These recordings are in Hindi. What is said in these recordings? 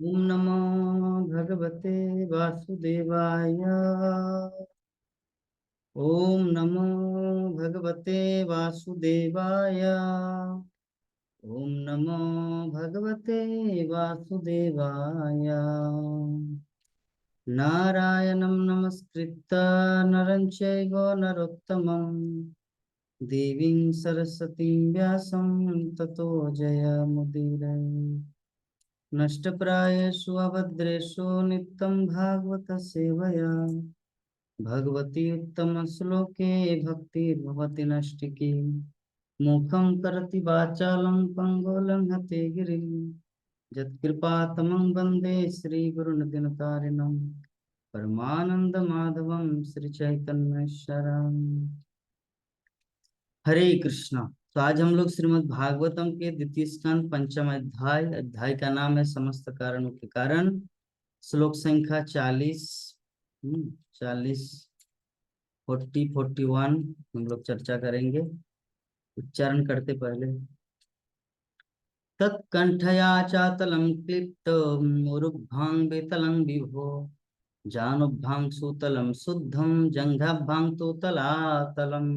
ओम नमो भगवते वासुदेवाय। ओम नमो भगवते वासुदेवाय। ओम नमो भगवते वासुदेवाय। नारायणं नमस्कृत्य नरं चैव नरोत्तमं देवीं सरस्वतीं व्यासं ततो जयमुदीरये। नष्टप्रायेषु अभद्रेषु नित्यं भागवत सेवया भगवती उत्तमश्लोके भक्तिर्भवति नष्टिकी। मुखं करोति वाचालं पङ्गुलङ्घते गिरिं यत्कृपातमं वन्दे श्रीगुरुनदिनतारिणं परमानन्दमाधवं श्रीचैतन्येश्वरम्। हरे कृष्णा। तो आज हम लोग श्रीमद् भागवतम के द्वितीय स्कंद पंचम अध्याय अध्याय का नाम है समस्त कारणों के कारण। श्लोक संख्या 40 40 41 हम लोग चर्चा करेंगे। उच्चारण करते पहले तत्कंठया चातलं क्लिप्त मुरुभ्यां बेतलं विभो जानुभ्यां सुतलं शुद्धं जंघाभ्यां तु तलातलम्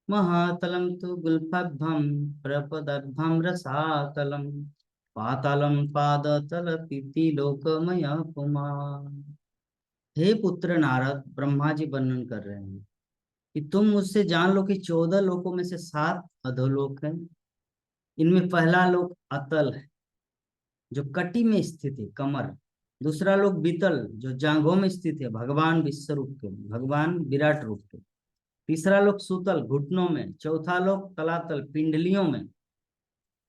महातलं तु गुल्फाभ्यां प्रपदभ्यां रसातलं पातालं पादतलमिति लोकमय पुमान्। हे पुत्र नारद, ब्रह्मा जी वर्णन कर रहे हैं कि तुम मुझसे जान लो कि 14 लोकों में से 7 अधोलोक हैं। इनमें पहला लोक अतल है जो कटी में स्थित है, कमर। दूसरा लोक बीतल जो जांघों में स्थित है, भगवान विश्व रूप के, भगवान विराट रूप के। तीसरा लोक सूतल, घुटनों में। चौथा लोक तलातल, पिंडलियों में।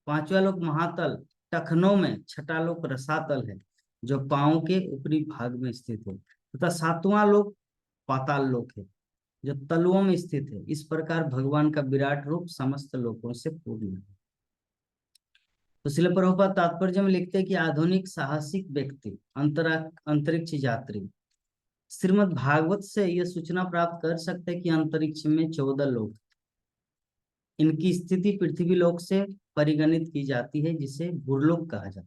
पांचवा लोक महातल, टखनों में। छठा लोक रसातल है जो पांव के ऊपरी भाग में स्थित है। तथा सातवां लोक पाताल लोक है जो तलुओं में स्थित है। इस प्रकार भगवान का विराट रूप समस्त लोकों से पूर्ण है। तो श्रील प्रभुपाद तात्पर्य में लिखते हैं कि आधुनिक साहसिक व्यक्ति, अंतरिक्ष यात्री श्रीमद् भागवत से यह सूचना प्राप्त कर सकते हैं कि अंतरिक्ष में 14 लोक, इनकी स्थिति पृथ्वी लोक से परिगणित की जाती है, जिसे भूरलोक कहा जाता है।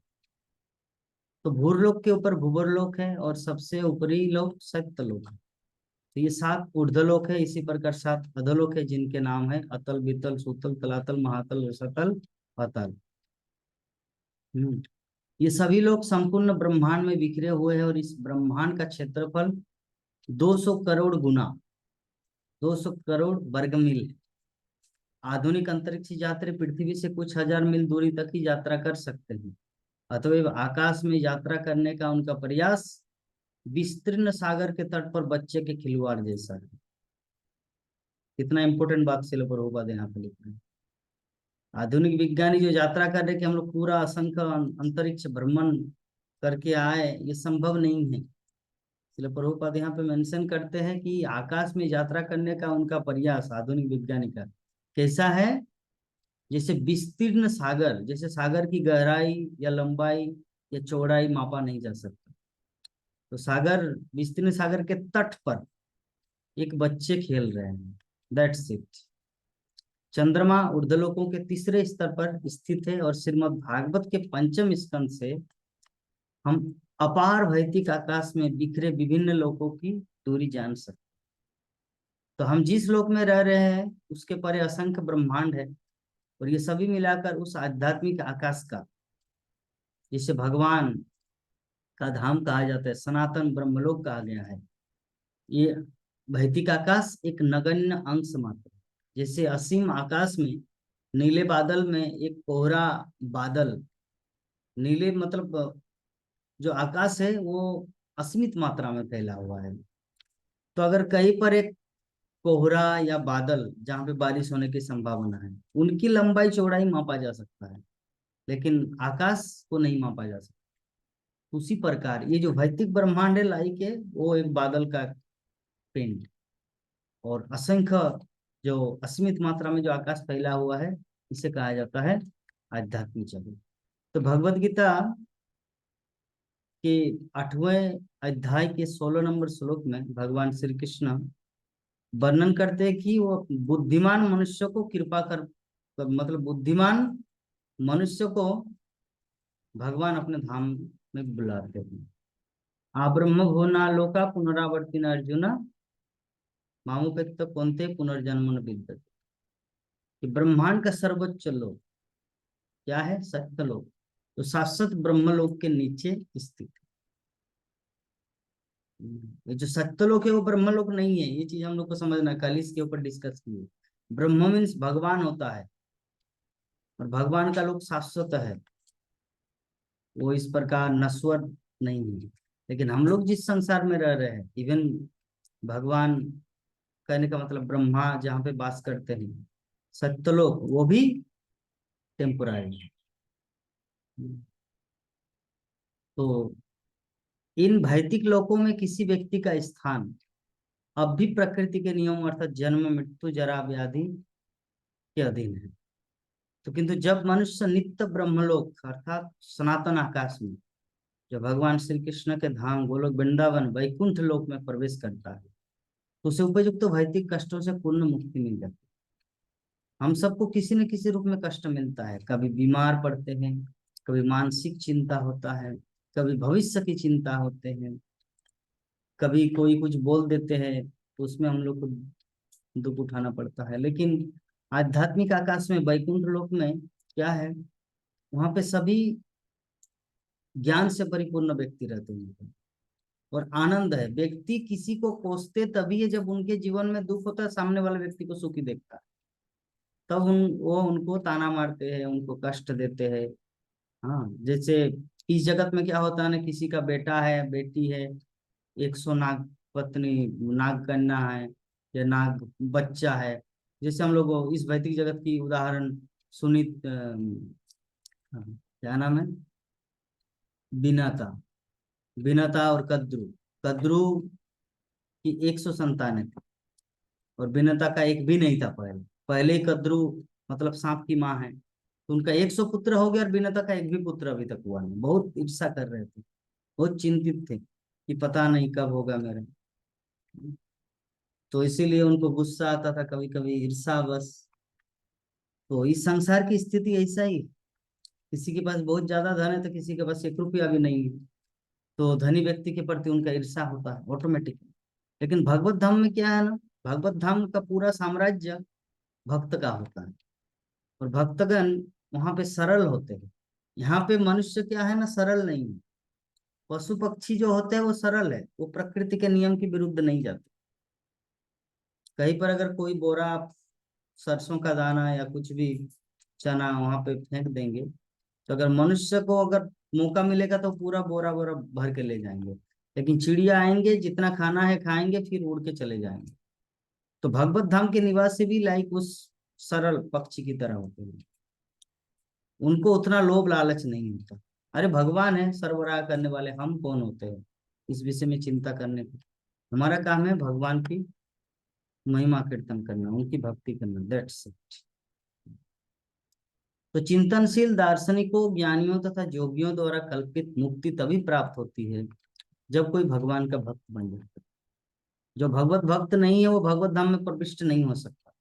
तो भूरलोक के ऊपर भूवरलोक है और सबसे ऊपरी लोक सत्यलोक है। तो ये 7 ऊर्ध्वलोक है। इसी प्रकार 7 अधोलोक है जिनके नाम है अतल, बीतल, सूतल, तलातल, महातल, रसातल, पाताल। ये सभी लोग संपूर्ण ब्रह्मांड में बिखरे हुए हैं और इस ब्रह्मांड का क्षेत्रफल 200 करोड़ गुना 200 करोड़ वर्ग मील है। आधुनिक अंतरिक्ष यात्री पृथ्वी से कुछ हजार मील दूरी तक ही यात्रा कर सकते हैं। अतएव आकाश में यात्रा करने का उनका प्रयास विस्तीर्ण सागर के तट पर बच्चे के खिलवाड़ जैसा है। कितना इंपॉर्टेंट बात श्रील प्रभुपाद यहाँ पे लिख रहे हैं। आधुनिक विज्ञानी जो यात्रा कर रहे हैं कि हम लोग पूरा असंख्य अंतरिक्ष भ्रमण करके आए, ये संभव नहीं है। इसलिए प्रभुपाद यहाँ पे मेंशन करते हैं कि आकाश में यात्रा करने का उनका प्रयास आधुनिक विज्ञानी का कैसा है। जैसे विस्तीर्ण सागर, जैसे सागर की गहराई या लंबाई या चौड़ाई मापा नहीं जा सकता। तो सागर, विस्तीर्ण सागर के तट पर एक बच्चे खेल रहे हैं, दैट्स इट। चंद्रमा ऊर्ध्वलोकों के तीसरे स्तर पर स्थित है और श्रीमद् भागवत के पंचम स्कंद से हम अपार भौतिक आकाश में बिखरे विभिन्न लोकों की दूरी जान सकते। तो हम जिस लोक में रह रहे हैं उसके परे असंख्य ब्रह्मांड है और ये सभी मिलाकर उस आध्यात्मिक आकाश का, जिसे भगवान का धाम कहा जाता है, सनातन ब्रह्मलोक कहा गया है। ये भौतिक आकाश एक नगण्य अंश मात्र, जैसे असीम आकाश में नीले बादल में एक कोहरा बादल, नीले मतलब जो आकाश है वो असीमित मात्रा में फैला हुआ है। तो अगर कहीं पर एक कोहरा या बादल जहाँ पे बारिश होने की संभावना है, उनकी लंबाई चौड़ाई मापा जा सकता है, लेकिन आकाश को नहीं मापा जा सकता। उसी प्रकार ये जो भौतिक ब्रह्मांड है लाइक है, वो एक बादल का पिंड, और असंख्य जो असीमित मात्रा में जो आकाश फैला हुआ है, इसे कहा जाता है आध्यात्मिक जगत। तो भगवत गीता के 8वें अध्याय के 16 नंबर श्लोक में भगवान श्री कृष्ण वर्णन करते हैं कि वो बुद्धिमान मनुष्य को कृपा कर, मतलब बुद्धिमान मनुष्य को भगवान अपने धाम में बुलाते हैं। आब्रह्म भुवना लोका पुनरावर्तिन अर्जुन मामुपेत्त कौन्ते पुनर्जन्म न विद्यते। कि ब्रह्मांड का सर्वोच्च लोक क्या है? सत्यलोक। तो शाश्वत ब्रह्मलोक के नीचे स्थित ये जो सत्यलोक है वो ब्रह्मलोक नहीं है, ये चीज हम लोग को समझना है, कल इसके ऊपर डिस्कस किए। ब्रह्म मीन्स भगवान होता है, और भगवान का लोक शाश्वत है, वो इस प्रकार नश्वर नहीं है। लेकिन हम लोग जिस संसार में रह रहे हैं, इवन भगवान कहने का मतलब ब्रह्मा जहाँ पे वास करते हैं, सत्यलोक, वो भी टेम्पोरारी है। तो इन भौतिक लोकों में किसी व्यक्ति का स्थान अब भी प्रकृति के नियम अर्थात जन्म मृत्यु जरा व्याधि के अधीन है। तो किंतु जब मनुष्य नित्य ब्रह्मलोक अर्थात सनातन आकाश में, जो भगवान श्री कृष्ण के धाम गोलोक वृंदावन वैकुंठ लोक में प्रवेश करता है, तो उसे उपयुक्त भौतिक कष्टों से पूर्ण मुक्ति मिल जाती है। हम सबको किसी न किसी रूप में कष्ट मिलता है, कभी बीमार पड़ते हैं, कभी मानसिक चिंता होता है, कभी भविष्य की चिंता होते हैं, कभी कोई कुछ बोल देते हैं तो उसमें हम लोग को दुख उठाना पड़ता है। लेकिन आध्यात्मिक आकाश में वैकुंठ लोक में क्या है, वहां पे सभी ज्ञान से परिपूर्ण व्यक्ति रहते हैं और आनंद है। व्यक्ति किसी को कोसते तभी है जब उनके जीवन में दुख होता है, सामने वाले व्यक्ति को सुखी देखता है, तब वो उनको ताना मारते हैं, उनको कष्ट देते हैं। हाँ, जैसे इस जगत में क्या होता है ना, किसी का बेटा है बेटी है, 100 नाग पत्नी नाग कन्या है या नाग बच्चा है। जैसे हम लोग इस भौतिक जगत की उदाहरण सुनित क्या नाम है, बिनाता, बिनाता और कद्रू। कद्रू की 100 संतानें थी और बिनाता का एक भी नहीं था। पहले पहले ही कद्रू मतलब सांप की माँ है, तो उनका 100 पुत्र हो गया और बिनाता का एक भी पुत्र अभी तक हुआ नहीं। बहुत ईर्ष्या कर रहे थे, बहुत चिंतित थे कि पता नहीं कब होगा मेरा। तो इसीलिए उनको गुस्सा आता था, कभी कभी ईर्ष्या बस। तो इस संसार की स्थिति ऐसा ही, किसी के पास बहुत ज्यादा धन है तो किसी के पास 1 रुपया भी नहीं है, तो धनी व्यक्ति के प्रति उनका ईर्ष्या होता है ऑटोमेटिक। लेकिन भगवत धाम में क्या है ना, भगवत धाम का पूरा साम्राज्य भक्त का होता है, और भक्तगण वहां पे सरल होते हैं। यहाँ पे मनुष्य क्या है ना, सरल नहीं है। पशु पक्षी जो होते हैं वो सरल है, वो प्रकृति के नियम के विरुद्ध नहीं जाते। कहीं पर अगर कोई बोरा सरसों का दाना या कुछ भी चना वहां पे फेंक देंगे, तो अगर मनुष्य को अगर मौका मिलेगा तो पूरा बोरा बोरा भर के ले जाएंगे। लेकिन चिड़िया आएंगे, जितना खाना है खाएंगे, फिर उड़ के चले जाएंगे। तो भगवत धाम के निवासी भी लाइक उस सरल पक्षी की तरह होते हैं, उनको उतना लोभ लालच नहीं होता। अरे भगवान है सरबराह करने वाले, हम कौन होते हैं इस विषय में चिंता करने को। हमारा काम है भगवान की महिमा कीर्तन करना, उनकी भक्ति करना, दैट्स इट। तो चिंतनशील दार्शनिकों ज्ञानियों तथा योगियों द्वारा कल्पित मुक्ति तभी प्राप्त होती है जब कोई भगवान का भक्त बन जाता है। जो भगवत भक्त नहीं है वो भगवत धाम में प्रविष्ट नहीं हो सकता।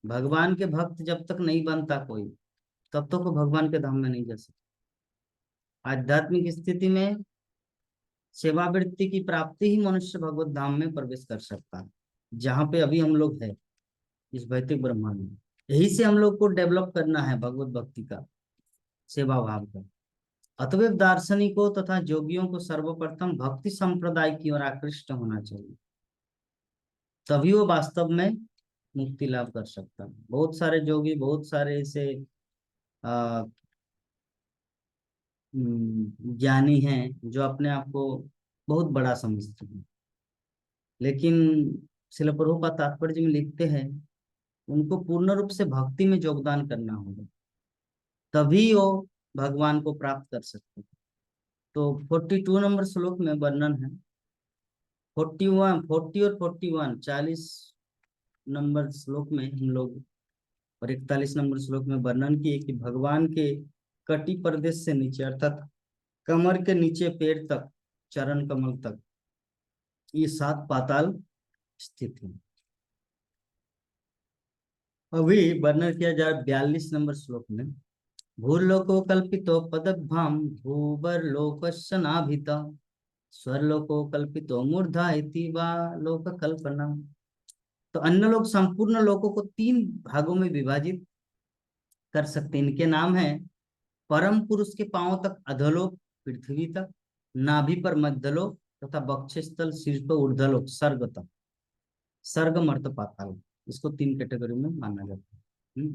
भगवान के भक्त जब तक नहीं बनता कोई, तब तक वो भगवान के धाम में नहीं जा सकता। आध्यात्मिक स्थिति में सेवावृत्ति की प्राप्ति ही मनुष्य भगवत धाम में प्रवेश कर सकता है, जहाँ पे अभी हम लोग हैं, इस भौतिक ब्रह्मांड में। यही से हम लोग को डेवलप करना है भगवत भक्ति का, सेवा भाव का। अतएव दार्शनिकों तथा योगियों को सर्वप्रथम भक्ति संप्रदाय की ओर आकृष्ट होना चाहिए, तभी वो वास्तव में मुक्ति लाभ कर सकता है। बहुत सारे योगी, बहुत सारे ऐसे आ, ज्ञानी हैं जो अपने आप को बहुत बड़ा समझते हैं, लेकिन श्रील प्रभुपाद तात्पर्य में लिखते हैं उनको पूर्ण रूप से भक्ति में योगदान करना होगा, तभी वो भगवान को प्राप्त कर सकते हैं। तो 42 नंबर श्लोक में वर्णन है, 41 40 और 41 40 नंबर श्लोक में हम लोग, और 41 नंबर श्लोक में वर्णन किए कि भगवान के कटी प्रदेश से नीचे अर्थात कमर के नीचे पैर तक, चरण कमल तक, ये 7 पाताल स्थित है। अभी वर्णन किया जाए 42 नंबर श्लोक में, भूलोको कल्पितो पदभ्याम भूवर्लोकस्य नाभिता स्वर्लोको कल्पितो मूर्धा इति वा लोक कल्पना। तो अन्य लोग संपूर्ण लोकों को तीन भागों में विभाजित कर सकते हैं। इनके नाम है परम पुरुष के पांव तक अधोलोक पृथ्वी तक, नाभि पर मध्यलोक तथा वक्षस्थल शीर्ष पर ऊर्ध्वलोक स्वर्ग तक, स्वर्ग मर्त पाताल। इसको तीन कैटेगरी में माना जाता है।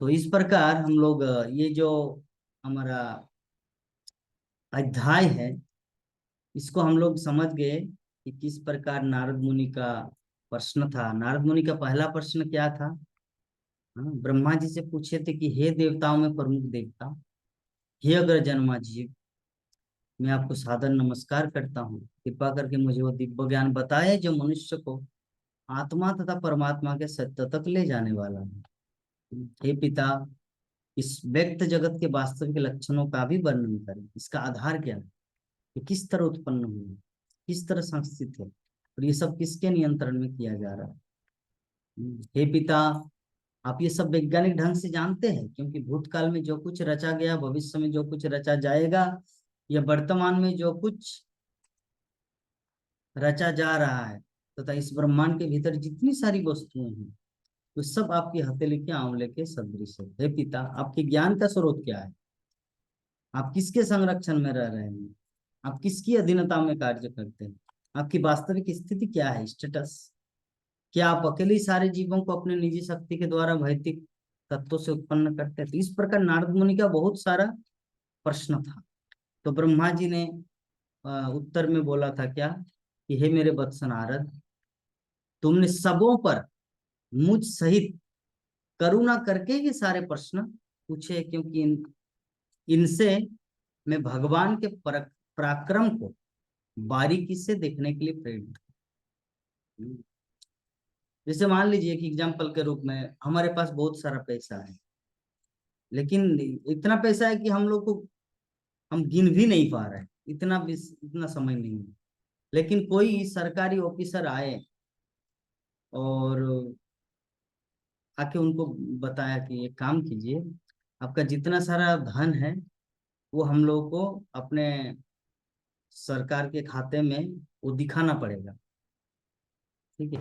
तो इस प्रकार हम लोग ये जो हमारा अध्याय है इसको हम लोग समझ गए कि किस प्रकार नारद मुनि का प्रश्न था। नारद मुनि का पहला प्रश्न क्या था? ब्रह्मा जी से पूछे थे कि हे देवताओं में प्रमुख देवता, हे अग्र जन्मा जीव, मैं आपको सादर नमस्कार करता हूँ, कृपा करके मुझे वो दिव्य ज्ञान बताए जो मनुष्य को आत्मा तथा परमात्मा के सत्य तक ले जाने वाला है। हे पिता, इस व्यक्त जगत के वास्तविक लक्षणों का भी वर्णन करें। इसका आधार क्या है, ये किस तरह उत्पन्न हुई, किस तरह संस्थित है, और ये सब किसके नियंत्रण में किया जा रहा है। हे पिता, आप ये सब वैज्ञानिक ढंग से जानते हैं, क्योंकि भूतकाल में जो कुछ रचा गया, भविष्य में जो कुछ रचा जाएगा, या वर्तमान में जो कुछ रचा जा रहा है, तथा इस ब्रह्मांड के भीतर जितनी सारी वस्तुएं हैं, वो सब आपकी हथेली के आंवले के सदृश है। हे पिता, आपके ज्ञान का स्रोत क्या है? आप किसके संरक्षण में रह रहे हैं? आप किसकी अधीनता में कार्य करते हैं? आपकी वास्तविक स्थिति क्या है, स्टेटस? क्या आप अकेले ही सारे जीवों को अपने निजी शक्ति के द्वारा भौतिक तत्वों से उत्पन्न करते हैं? तो इस प्रकार नारद मुनि का बहुत सारा प्रश्न था। तो ब्रह्मा जी ने उत्तर में बोला था क्या कि हे मेरे वत्स नारद, तुमने सबों पर मुझ सहित करुणा करके ये सारे प्रश्न पूछे, क्योंकि इनसे मैं भगवान के पराक्रम को बारीकी से देखने के लिए प्रेरित हूँ। जैसे मान लीजिए कि एग्जाम्पल के रूप में हमारे पास बहुत सारा पैसा है, लेकिन इतना पैसा है कि हम लोग को हम गिन भी नहीं पा रहे हैं, इतना समय नहीं है। लेकिन कोई सरकारी ऑफिसर आए और आके उनको बताया कि एक काम कीजिए, आपका जितना सारा धन है वो हम लोग को अपने सरकार के खाते में वो दिखाना पड़ेगा। ठीक है,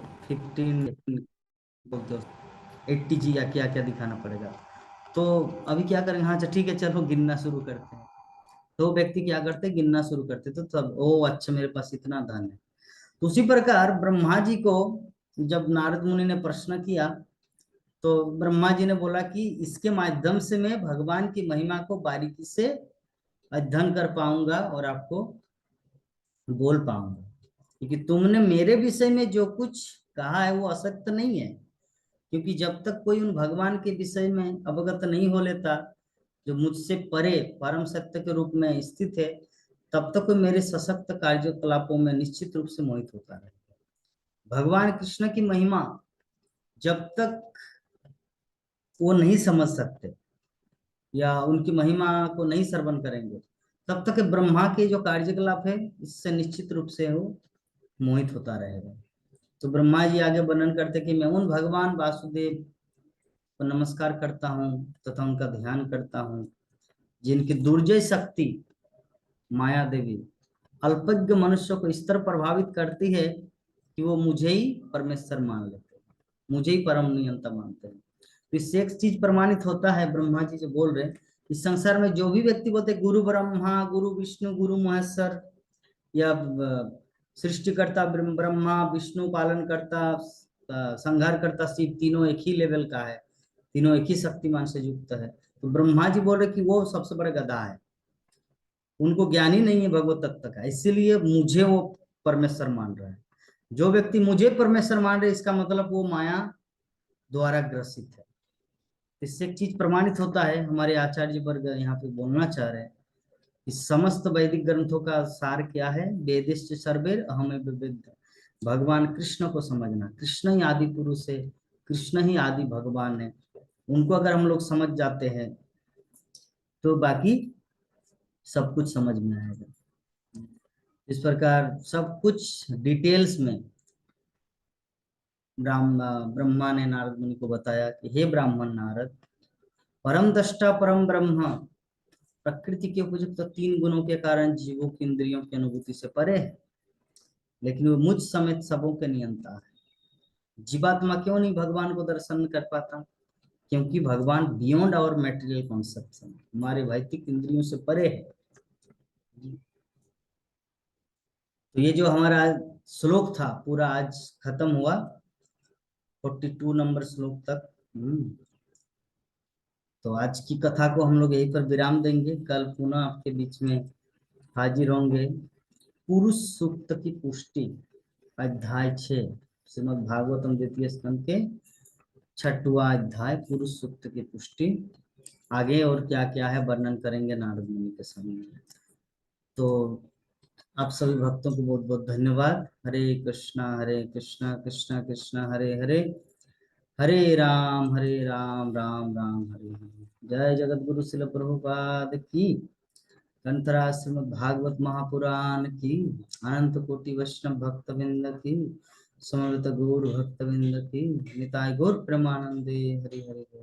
80 जी या क्या क्या दिखाना पड़ेगा। तो अभी क्या करेंगे, हाँ अच्छा ठीक है चलो गिनना शुरू करते हैं। तो व्यक्ति क्या करते, गिनना शुरू करते, तो तब ओ अच्छा मेरे पास इतना धन है। तो उसी प्रकार ब्रह्मा जी को जब नारद मुनि ने प्रश्न किया, तो ब्रह्मा जी ने बोला कि इसके माध्यम से मैं भगवान की महिमा को बारीकी से अध्ययन कर पाऊंगा और आपको बोल पाऊंगा, क्योंकि तुमने मेरे विषय में जो कुछ कहा है वो असत्य नहीं है। क्योंकि जब तक कोई उन भगवान के विषय में अवगत नहीं हो लेता जो मुझसे परे परम सत्य के रूप में स्थित है, तब तक कोई मेरे सशक्त कार्यकलापों में निश्चित रूप से मोहित होता है। भगवान कृष्ण की महिमा जब तक वो नहीं समझ सकते या उनकी महिमा को नहीं श्रवण करेंगे, तब तक ब्रह्मा के जो कार्यकलाप है इससे निश्चित रूप से वो मोहित होता रहेगा। तो ब्रह्मा जी आगे वर्णन करते कि मैं उन भगवान वासुदेव को नमस्कार करता हूँ तथा उनका ध्यान करता हूँ, जिनकी दुर्जय शक्ति माया देवी अल्पज्ञ मनुष्य को इस तरह प्रभावित करती है कि वो मुझे ही परमेश्वर मान लेते हैं, मुझे ही परम नियंता मानते हैं। तो इससे एक चीज प्रमाणित होता है, ब्रह्मा जी जो बोल रहे हैं, इस संसार में जो भी व्यक्ति बोलते गुरु ब्रह्मा, गुरु विष्णु, गुरु महेश्वर, या सृष्टिकर्ता ब्रह्मा, विष्णु पालन करता, संहार करता शिव, तीनों एक ही लेवल का है, तीनों एक ही शक्तिमान से युक्त है। तो ब्रह्मा जी बोल रहे कि वो सबसे बड़ा गधा है, उनको ज्ञान ही नहीं है भगवत तत्व का, इसीलिए मुझे वो परमेश्वर मान रहा है। जो व्यक्ति मुझे परमेश्वर मान रहे, इसका मतलब वो माया द्वारा ग्रसित है। इससे एक चीज प्रमाणित होता है, हमारे आचार्य वर्ग यहाँ पे बोलना चाह रहे हैं कि समस्त वैदिक ग्रंथों का सार क्या है, वेदिश्च सर्वेर अहम वेद। भगवान कृष्ण को समझना, कृष्ण ही आदि पुरुष है, कृष्ण ही आदि भगवान है। उनको अगर हम लोग समझ जाते हैं तो बाकी सब कुछ समझ में आएगा। इस प्रकार सब कुछ डिटेल्स में ब्रह्मा ने नारद मुनि को बताया कि हे ब्राह्मण नारद, परम दृष्टा परम ब्रह्म प्रकृति के उपयुक्त तीन गुणों के कारण जीवों की इंद्रियों की अनुभूति से परे है, लेकिन वो मुझ समेत सबों के नियंता है। जीवात्मा क्यों नहीं भगवान को दर्शन कर पाता? क्योंकि भगवान बियॉन्ड और मेटेरियल कॉन्सेप्ट हमारे भौतिक इंद्रियों से परे है। तो ये जो हमारा श्लोक था पूरा आज खत्म हुआ, 42 नंबर श्लोक तक। तो आज की कथा को हम लोग यहीं पर विराम देंगे। कल पुनः आपके बीच में हाजिर होंगे। पुरुष सूक्त की पुष्टि, अध्याय 6, श्रीमद् भागवतम द्वितीय स्कंद के 6वां अध्याय, पुरुष सूक्त की पुष्टि। आगे और क्या क्या है वर्णन करेंगे नारद मुनि के सामने। तो आप सभी भक्तों को बहुत बहुत धन्यवाद। हरे कृष्णा कृष्णा कृष्णा हरे हरे, हरे राम राम राम हरे हरे। जय जगत गुरु शिल प्रभुपाद की, ग्रंथराज श्रीमद् भागवत महापुराण की, अनंत कोटि वैष्णव भक्त वृंद की, समवेत गौर भक्त वृंद की, निताय गौर प्रेमानंदे। हरि हरि।